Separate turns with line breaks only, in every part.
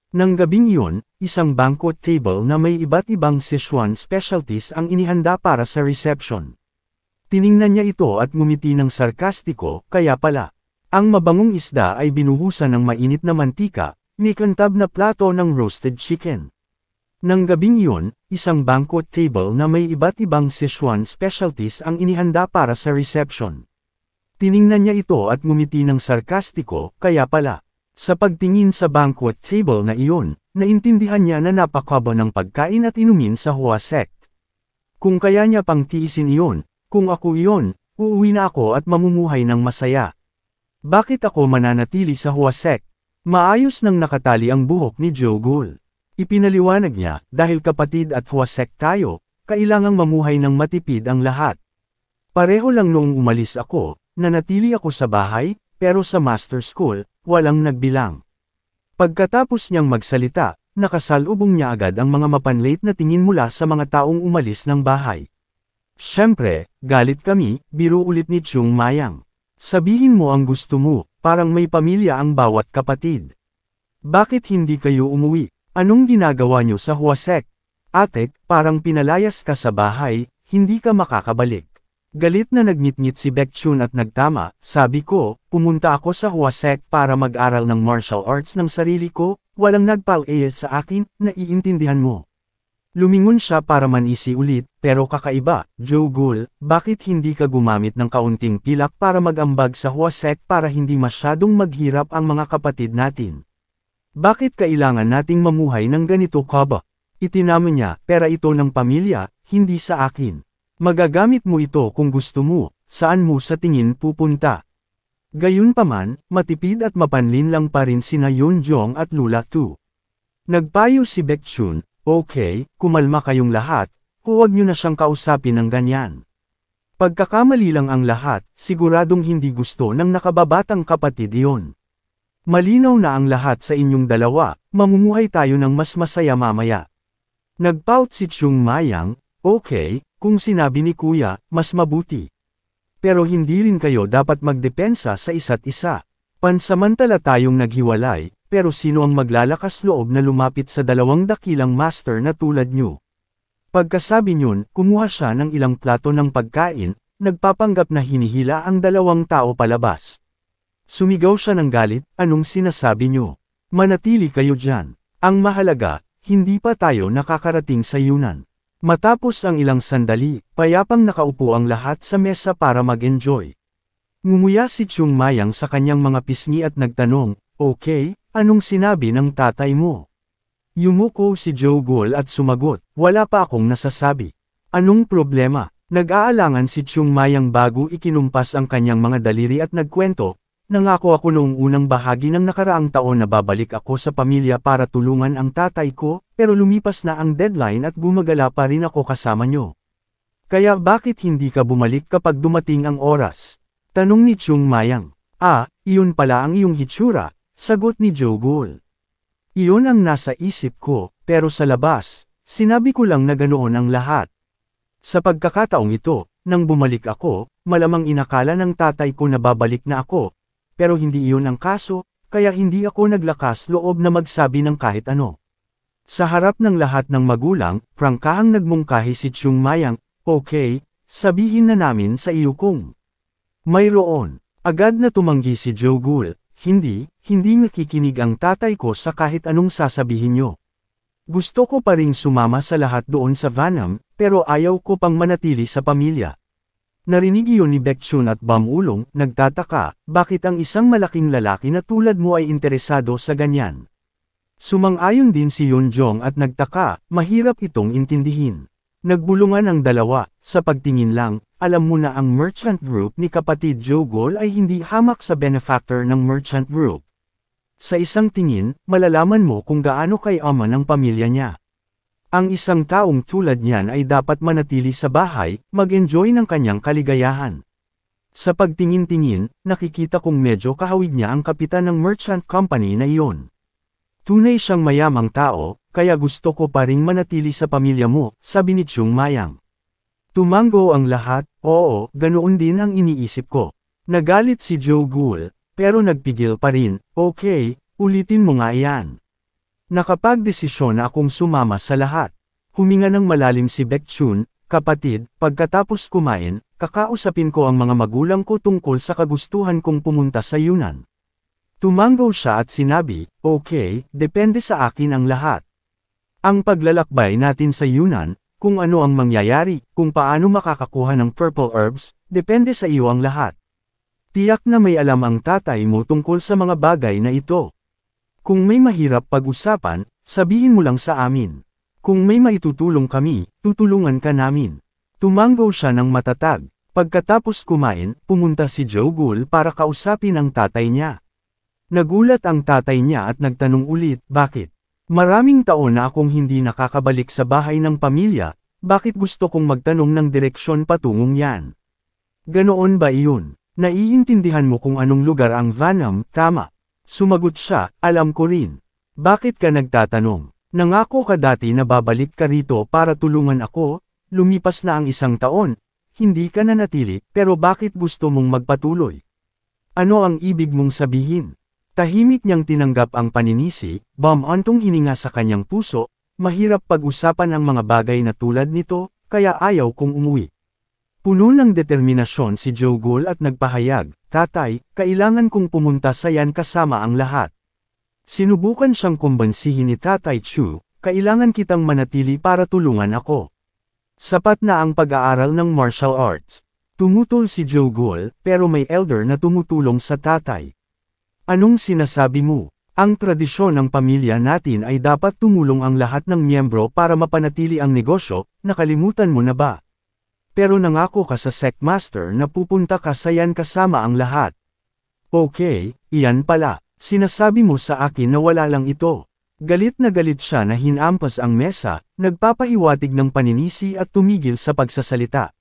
Nang gabing iyon, isang banquet table na may iba't ibang Sichuan specialties ang inihanda para sa reception. Tiningnan niya ito at ngumiti ng sarkastiko, kaya pala. Ang mabangong isda ay binuhusan ng mainit na mantika, may kantab na plato ng roasted chicken. Nang gabing iyon, isang banquet table na may iba't ibang Sichuan specialties ang inihanda para sa reception. Tiningnan niya ito at ngumiti ng sarkastiko, kaya pala. Sa pagtingin sa banquet table na iyon, naintindihan niya na napakaba ng pagkain at inumin sa Hua sect. Kung kaya niya pang tiisin iyon, kung ako iyon, uuwi na ako at mamumuhay ng masaya. Bakit ako mananatili sa Hua sect? Maayos nang nakatali ang buhok ni Joe Gul. Ipinaliwanag niya, dahil kapatid at Hua sect tayo, kailangang mamuhay ng matipid ang lahat. Pareho lang noong umalis ako, nanatili ako sa bahay, pero sa master school, walang nagbilang. Pagkatapos niyang magsalita, nakasalubong niya agad ang mga mapanlate na tingin mula sa mga taong umalis ng bahay. Siyempre, galit kami, biro ulit ni Chung Mayang. Sabihin mo ang gusto mo, parang may pamilya ang bawat kapatid. Bakit hindi kayo umuwi? Anong ginagawa niyo sa Hua sect? Ate, parang pinalayas ka sa bahay, hindi ka makakabalik. Galit na nagngit-ngit si Baekchun at nagtama, sabi ko, pumunta ako sa Hua sect para mag-aral ng martial arts ng sarili ko, walang nagpal-ayat sa akin, naiintindihan mo. Lumingon siya para manisi ulit, pero kakaiba, Joe Gul, bakit hindi ka gumamit ng kaunting pilak para mag-ambag sa Hua sect para hindi masyadong maghirap ang mga kapatid natin? Bakit kailangan nating mamuhay ng ganito kaba? Itinamo niya, pera ito ng pamilya, hindi sa akin. Magagamit mo ito kung gusto mo, saan mo sa tingin pupunta. Gayunpaman, matipid at mapanlin lang pa rin sina Yunjong at Lula Tu. Nagpayo si Baekchun, okay, kumalma kayong lahat, huwag niyo na siyang kausapin ng ganyan. Pagkakamali lang ang lahat, siguradong hindi gusto ng nakababatang kapatid iyon. Malinaw na ang lahat sa inyong dalawa, mamumuhay tayo ng mas masaya mamaya. Nagpout si Chung Mayang, okay, kung sinabi ni Kuya, mas mabuti. Pero hindi rin kayo dapat magdepensa sa isa't isa. Pansamantala tayong naghiwalay, pero sino ang maglalakas loob na lumapit sa dalawang dakilang master na tulad nyo? Pagkasabi niyon, kumuha siya ng ilang plato ng pagkain, nagpapanggap na hinihila ang dalawang tao palabas. Sumigaw siya ng galit, anong sinasabi nyo? Manatili kayo dyan. Ang mahalaga, hindi pa tayo nakakarating sa Yunnan. Matapos ang ilang sandali, payapang nakaupo ang lahat sa mesa para mag-enjoy. Ngumuya si Chung Mayang sa kanyang mga pisngi at nagtanong, okay, anong sinabi ng tatay mo? Yumuko si Joe Gul at sumagot, wala pa akong nasasabi. Anong problema? Nag-aalangan si Chung Mayang bago ikinumpas ang kanyang mga daliri at nagkwento, nangako ako noong unang bahagi ng nakaraang taon na babalik ako sa pamilya para tulungan ang tatay ko, pero lumipas na ang deadline at gumagala pa rin ako kasama nyo. Kaya bakit hindi ka bumalik kapag dumating ang oras? Tanong ni Chung Mayang. Iyon pala ang iyong hitsura, sagot ni Joe Gul. Iyon ang nasa isip ko, pero sa labas, sinabi ko lang na ganoon ang lahat. Sa pagkakataong ito, nang bumalik ako, malamang inakala ng tatay ko na babalik na ako, pero hindi iyon ang kaso, kaya hindi ako naglakas loob na magsabi ng kahit ano. Sa harap ng lahat ng magulang, prangkahang nagmungkahi si Chung Mayang, okay, sabihin na namin sa iyo kung mayroon. Agad na tumanggi si Joe Gul, hindi nakikinig ang tatay ko sa kahit anong sasabihin nyo. Gusto ko pa ring sumama sa lahat doon sa Vanam, pero ayaw ko pang manatili sa pamilya. Narinig iyon ni Baekchun at Bamulong, nagtataka, bakit ang isang malaking lalaki na tulad mo ay interesado sa ganyan? Sumang-ayon din si Yunjong at nagtaka, mahirap itong intindihin. Nagbulungan ang dalawa, sa pagtingin lang, alam mo na ang merchant group ni kapatid Joe Gul ay hindi hamak sa benefactor ng merchant group. Sa isang tingin, malalaman mo kung gaano kayaman ang pamilya niya. Ang isang taong tulad niyan ay dapat manatili sa bahay, mag-enjoy ng kanyang kaligayahan. Sa pagtingin-tingin, nakikita kong medyo kahawig niya ang kapitan ng merchant company na iyon. Tunay siyang mayamang tao, kaya gusto ko pa ring manatili sa pamilya mo, sabi ni Chung Mayang. Tumango ang lahat, oo, ganoon din ang iniisip ko. Nagalit si Joe Gul, pero nagpigil pa rin, okay, ulitin mo nga iyan. Nakapagdesisyon na akong sumama sa lahat. Huminga ng malalim si Baekchun, kapatid, pagkatapos kumain, kakausapin ko ang mga magulang ko tungkol sa kagustuhan kong pumunta sa Yunnan. Tumanggaw siya at sinabi, okay, depende sa akin ang lahat. Ang paglalakbay natin sa Yunnan, kung ano ang mangyayari, kung paano makakakuha ng purple herbs, depende sa iyo ang lahat. Tiyak na may alam ang tatay mo tungkol sa mga bagay na ito. Kung may mahirap pag-usapan, sabihin mo lang sa amin. Kung may maitutulong kami, tutulungan ka namin. Tumanggaw siya ng matatag. Pagkatapos kumain, pumunta si Jogul para kausapin ang tatay niya. Nagulat ang tatay niya at nagtanong ulit, bakit? Maraming taon na akong hindi nakakabalik sa bahay ng pamilya, bakit gusto kong magtanong ng direksyon patungong yan? Ganoon ba iyon? Naiintindihan mo kung anong lugar ang Vanam, tama? Sumagot siya, alam ko rin. Bakit ka nagtatanong? Nangako ka dati na babalik ka rito para tulungan ako, lumipas na ang 1 taon. Hindi ka nanatili, pero bakit gusto mong magpatuloy? Ano ang ibig mong sabihin? Tahimik niyang tinanggap ang paninisi, bumantong hininga sa kanyang puso, mahirap pag-usapan ang mga bagay na tulad nito, kaya ayaw kong umuwi. Puno ng determinasyon si Jogul at nagpahayag, tatay, kailangan kong pumunta sa yan kasama ang lahat. Sinubukan siyang kumbansihin ni Tatay Chu, kailangan kitang manatili para tulungan ako. Sapat na ang pag-aaral ng martial arts. Tumutol si Jogul, pero may elder na tumutulong sa tatay. Anong sinasabi mo? Ang tradisyon ng pamilya natin ay dapat tumulong ang lahat ng miyembro para mapanatili ang negosyo, nakalimutan mo na ba? Pero nangako ka sa Secmaster na pupunta ka sa yan kasama ang lahat. Okay, iyan pala, sinasabi mo sa akin na wala lang ito. Galit na galit siya na hinampas ang mesa, nagpapahiwatig ng paninisi at tumigil sa pagsasalita.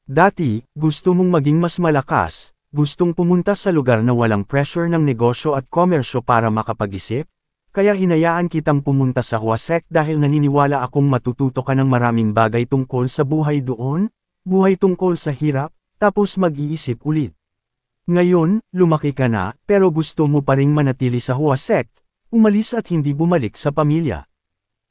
Dati, gusto mong maging mas malakas, gustong pumunta sa lugar na walang pressure ng negosyo at komersyo para makapag-isip? Kaya hinayaan kitang pumunta sa Huasek dahil naniniwala akong matututo ka ng maraming bagay tungkol sa buhay doon? Buhay tungkol sa hirap, tapos mag-iisip ulit. Ngayon, lumaki ka na, pero gusto mo pa ring manatili sa Huasek, umalis at hindi bumalik sa pamilya.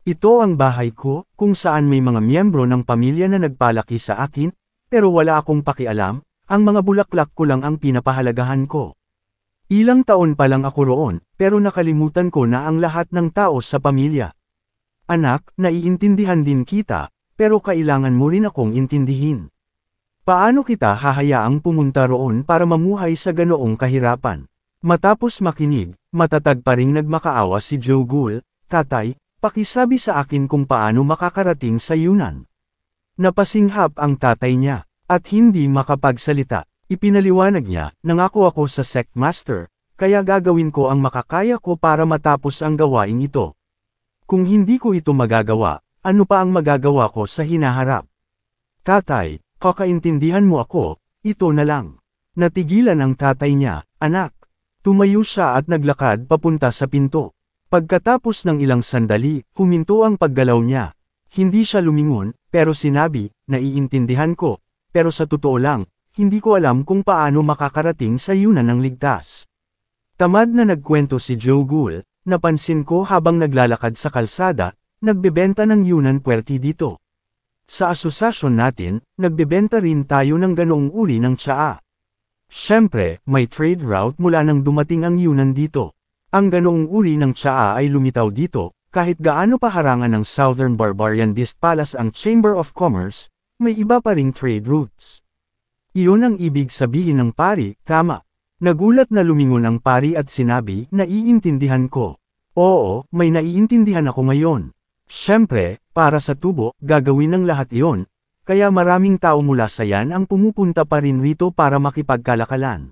Ito ang bahay ko, kung saan may mga miyembro ng pamilya na nagpalaki sa akin, pero wala akong pakialam, ang mga bulaklak ko lang ang pinapahalagahan ko. Ilang taon pa lang ako roon, pero nakalimutan ko na ang lahat ng tao sa pamilya. Anak, naiintindihan din kita, pero kailangan mo rin akong intindihin. Paano kita hahayaang pumunta roon para mamuhay sa ganoong kahirapan? Matapos makinig, matatag pa ring nagmakaawa si Jogul, tatay, pakisabi sa akin kung paano makakarating sa Yunnan. Napasinghap ang tatay niya, at hindi makapagsalita. Ipinaliwanag niya, nangako ako sa Secmaster, kaya gagawin ko ang makakaya ko para matapos ang gawain ito. Kung hindi ko ito magagawa, ano pa ang magagawa ko sa hinaharap? Tatay, kakaintindihan mo ako, ito na lang. Natigilan ang tatay niya, anak. Tumayo siya at naglakad papunta sa pinto. Pagkatapos ng ilang sandali, huminto ang paggalaw niya. Hindi siya lumingon, pero sinabi, naiintindihan ko, pero sa totoo lang, hindi ko alam kung paano makakarating sa Yunnan ng ligtas. Tamad na nagkwento si Jogul, napansin ko habang naglalakad sa kalsada, nagbebenta ng Yunnan puwerti dito. Sa asosasyon natin, nagbebenta rin tayo ng ganoong uri ng tsaa. Siyempre, may trade route mula nang dumating ang Yunnan dito. Ang ganoong uri ng tsaa ay lumitaw dito, kahit gaano pa harangan ng Southern Barbarian Beast Palace ang Chamber of Commerce, may iba pa ring trade routes. Iyon ang ibig sabihin ng pari, tama. Nagulat na lumingon ang pari at sinabi, naiintindihan ko. Oo, may naiintindihan ako ngayon. Siyempre, para sa tubo, gagawin ng lahat iyon, kaya maraming tao mula sa yan ang pumupunta pa rin rito para makipagkalakalan.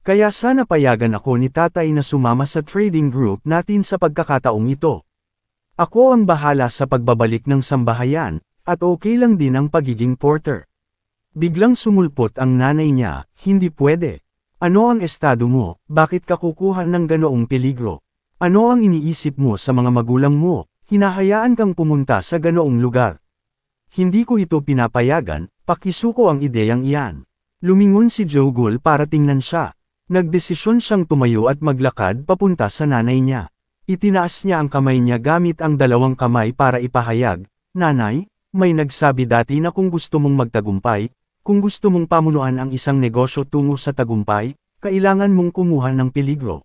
Kaya sana payagan ako ni tatay na sumama sa trading group natin sa pagkakataong ito. Ako ang bahala sa pagbabalik ng sambahayan, at okay lang din ang pagiging porter. Biglang sumulpot ang nanay niya, hindi pwede. Ano ang estado mo, bakit ka kukuha ng ganoong peligro? Ano ang iniisip mo sa mga magulang mo? Hinahayaan kang pumunta sa ganoong lugar. Hindi ko ito pinapayagan, pakisuko ang ideyang iyan. Lumingon si Jogul para tingnan siya. Nagdesisyon siyang tumayo at maglakad papunta sa nanay niya. Itinaas niya ang kamay niya gamit ang dalawang kamay para ipahayag, "Nanay, may nagsabi dati na kung gusto mong magtagumpay, kung gusto mong pamunuan ang isang negosyo tungo sa tagumpay, kailangan mong kumuha ng peligro.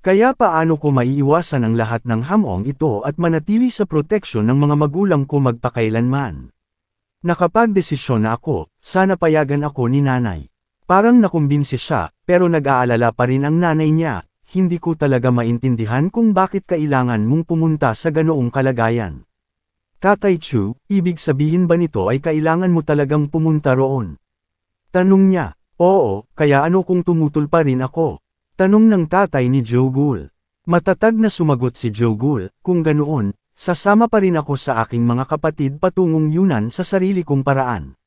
Kaya paano ko maiiwasan ang lahat ng hamong ito at manatili sa proteksyon ng mga magulang ko magpakailanman? Nakapagdesisyon na ako, sana payagan ako ni nanay." Parang nakumbinsi siya, pero nag-aalala pa rin ang nanay niya. "Hindi ko talaga maintindihan kung bakit kailangan mong pumunta sa ganoong kalagayan. Tatay Chu, ibig sabihin ba nito ay kailangan mo talagang pumunta roon?" Tanong niya. "Oo, kaya ano kung tumutol pa rin ako?" Tanong ng tatay ni Joe Gul. Matatag na sumagot si Joe Gul, "Kung ganoon, sasama pa rin ako sa aking mga kapatid patungong Yunnan sa sarili kong paraan."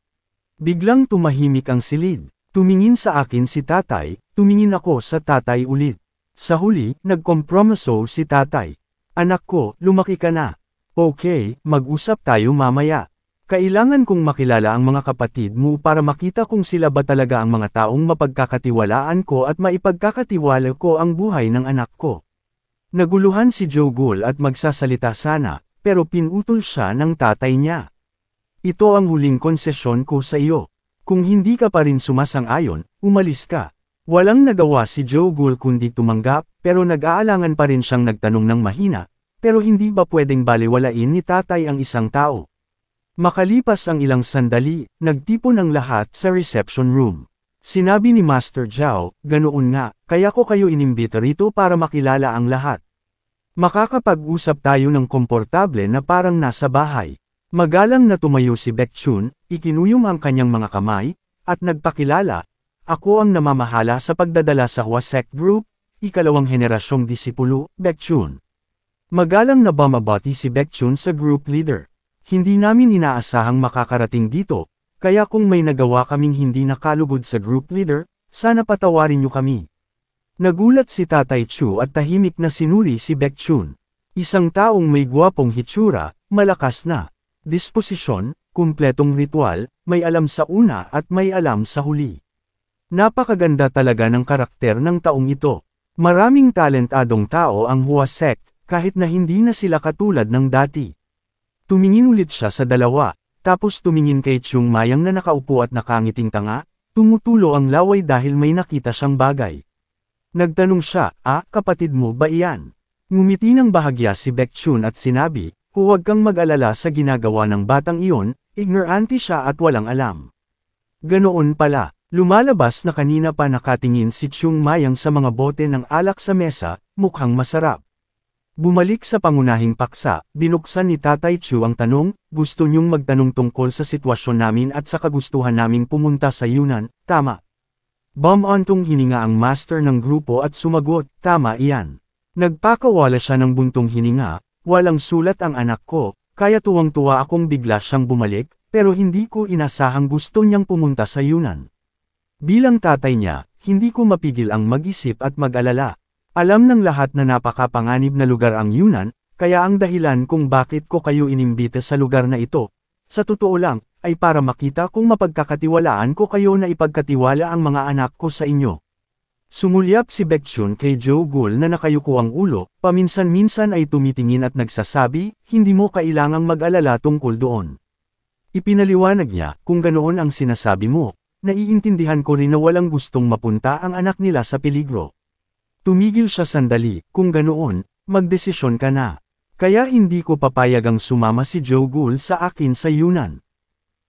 Biglang tumahimik ang silid. Tumingin sa akin si tatay, tumingin ako sa tatay ulit. Sa huli, nagkompromiso si tatay. "Anak ko, lumaki ka na. Okay, mag-usap tayo mamaya. Kailangan kong makilala ang mga kapatid mo para makita kung sila ba talaga ang mga taong mapagkakatiwalaan ko at maipagkakatiwala ko ang buhay ng anak ko." Naguluhan si Joe Gul at magsasalita sana, pero pinutol siya ng tatay niya. "Ito ang huling konsesyon ko sa iyo. Kung hindi ka pa rin sumasang-ayon, umalis ka." Walang nagawa si Joe Gul kundi tumanggap, pero nag-aalangan pa rin siyang nagtanong ng mahina, "Pero hindi ba pwedeng baliwalain ni tatay ang isang tao?" Makalipas ang ilang sandali, nagtipon ang lahat sa reception room. Sinabi ni Master Zhao, "Ganoon nga, kaya ko kayo inimbita rito para makilala ang lahat. Makakapag-usap tayo ng komportable na parang nasa bahay." Magalang na tumayo si Baekchun, ikinuyong ang kanyang mga kamay, at nagpakilala, "Ako ang namamahala sa pagdadala sa Hwasek Group, ikalawang henerasyong disipulo, Baekchun." Magalang na bumabati si Baekchun sa group leader. "Hindi namin inaasahang makakarating dito, kaya kung may nagawa kaming hindi nakalugod sa group leader, sana patawarin niyo kami." Nagulat si Tatay Chu at tahimik na sinuri si Baekchun. Isang taong may gwapong hitsura, malakas na disposisyon, kumpletong ritual, may alam sa una at may alam sa huli. Napakaganda talaga ng karakter ng taong ito. Maraming talentadong tao ang Hwasek, kahit na hindi na sila katulad ng dati. Tumingin ulit siya sa dalawa, tapos tumingin kay Chung Mayang na nakaupo at nakangiting tanga, tumutulo ang laway dahil may nakita siyang bagay. Nagtanong siya, "Kapatid mo ba iyan?" Ngumiti ng bahagya si Baekchun at sinabi, "Huwag kang mag-alala sa ginagawa ng batang iyon, ignorante siya at walang alam." Ganoon pala, lumalabas na kanina pa nakatingin si Chung Mayang sa mga bote ng alak sa mesa, mukhang masarap. Bumalik sa pangunahing paksa, binuksan ni Tatay Chu ang tanong, "Gusto niyong magtanong tungkol sa sitwasyon namin at sa kagustuhan naming pumunta sa Yunnan, tama?" Bumantong hininga ang master ng grupo at sumagot, "Tama iyan." Nagpakawala siya ng buntong hininga, "Walang sulat ang anak ko, kaya tuwang-tuwa akong bigla siyang bumalik, pero hindi ko inasahang gusto niyang pumunta sa Yunnan." Bilang tatay niya, hindi ko mapigil ang mag-isip at mag-alala. Alam ng lahat na napakapanganib na lugar ang Yunnan, kaya ang dahilan kung bakit ko kayo inimbita sa lugar na ito, sa totoo lang, ay para makita kung mapagkakatiwalaan ko kayo na ipagkatiwala ang mga anak ko sa inyo. Sumulyap si Baekchun kay Joe Gul na nakayuko ang ulo, paminsan-minsan ay tumitingin at nagsasabi, "Hindi mo kailangang mag-alala tungkol doon." Ipinaliwanag niya, "Kung ganoon ang sinasabi mo, naiintindihan ko rin na walang gustong mapunta ang anak nila sa peligro." Tumigil siya sandali, "Kung ganoon, magdesisyon ka na. Kaya hindi ko papayagang sumama si Joe Gul sa akin sa Yunnan."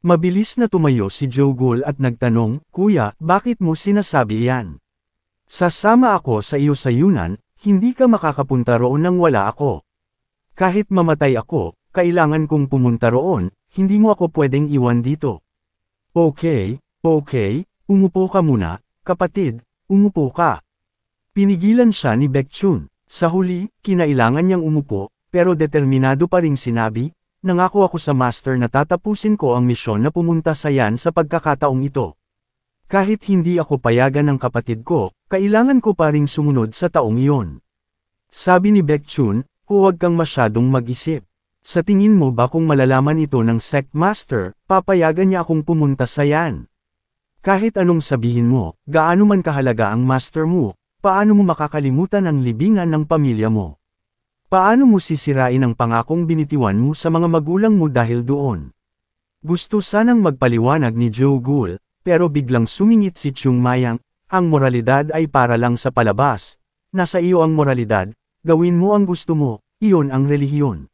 Mabilis na tumayo si Joe Gul at nagtanong, "Kuya, bakit mo sinasabi yan? Sasama ako sa iyo sa Yunnan, hindi ka makakapunta roon nang wala ako. Kahit mamatay ako, kailangan kong pumunta roon, hindi mo ako pwedeng iwan dito." Okay, umupo ka muna, kapatid, umupo ka." Pinigilan siya ni Baekchun. Sa huli, kinailangan niyang umupo, pero determinado pa ring sinabi, "Nangako ako sa master na tatapusin ko ang misyon na pumunta sa yan sa pagkakataong ito. Kahit hindi ako payagan ng kapatid ko, kailangan ko pa ring sumunod sa taong iyon." Sabi ni Baekchun, "Huwag kang masyadong mag-isip. Sa tingin mo ba kung malalaman ito ng sect master, papayagan niya akong pumunta sa yan? Kahit anong sabihin mo, gaano man kahalaga ang master mo, paano mo makakalimutan ang libingan ng pamilya mo? Paano mo sisirain ang pangakong binitiwan mo sa mga magulang mo dahil doon? Gusto sanang magpaliwanag ni Joe Gul, pero biglang sumingit si Chung Mayang, ang moralidad ay para lang sa palabas. Nasa iyo ang moralidad, gawin mo ang gusto mo, iyon ang relihiyon.